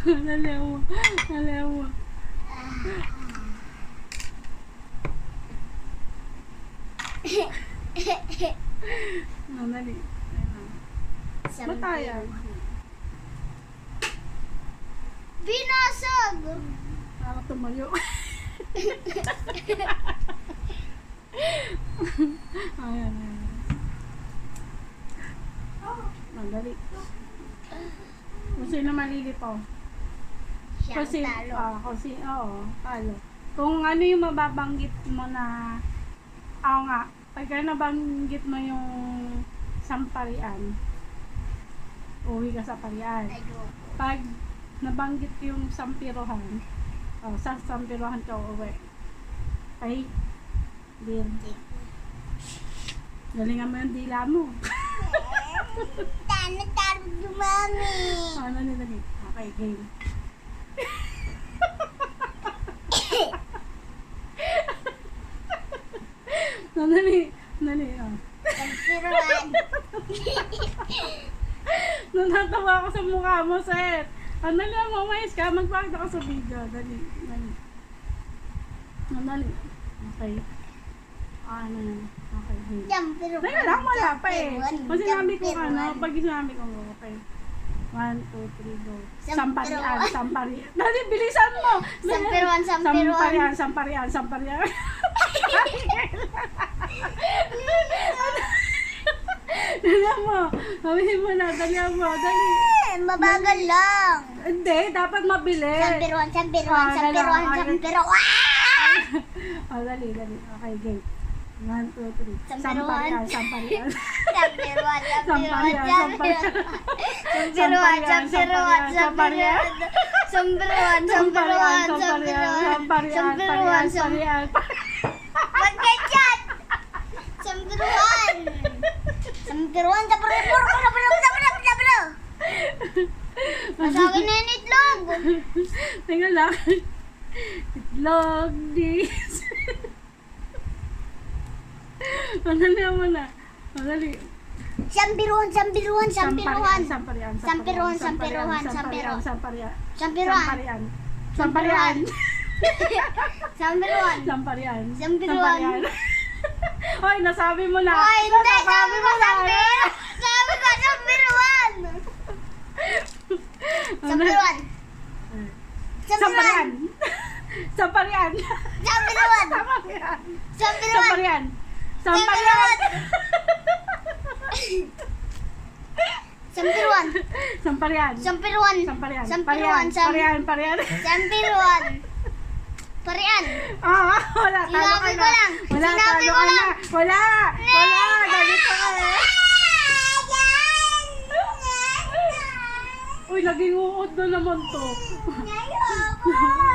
Naliw mo. Naliw mo. Nali. Matayan. Binasag! Para tumayo. Ayan, ayan. Madali. Kung sino malilito. Siya ang talo. Oo, talo. Kung ano yung mababanggit mo na, nga, pagka nabanggit mo yung samparian, uwi ka sa parian. Pag nabanggit yung sampirohan, sa sampirohan ka uwi. Ay, din. Galingan mo yung dila mo. Tano dumami. Ano nila ni? Okay, game. Nani, Sampiruan. Natatawa ako sa mukha mo, Seth. Ano lang, mamayos ka, magpakita ka sa video. Dali. Dali. Okay. Ano yan? Okay, game. Sampiruan. Teka lang, wala pa eh. Pag sinabi ko Sampiruan. pag sinabi ko, okay. 1, 2, 3, go. Samparian. Samparian. Dali, bilisan mo. Sampiruan. Samparian. Dali mo. Sabihin mo na, dali mo. Dali. Mabagal lang. Hindi, dapat mabilis. Sampiruan. Dali. Okay, game. 1, 2, 3. Sampiruan. Samparian. Masakin na yung itlog. Tingnan lang. Itlog, dis. Madali mo na. Madali. Sampiruan. Samparian. Hoy, nasabi mo na. Oh, hindi. Nasabi mo na. Sabi ko, sampiruan. Sampiruan. Samparian. Sampiruan. Parian. Wala. Talo ka Sinabi na. ko lang. Wala. Sinabi Talo ko ka na. lang. Wala. Ganito ka eh. Uy, naging uod na naman to.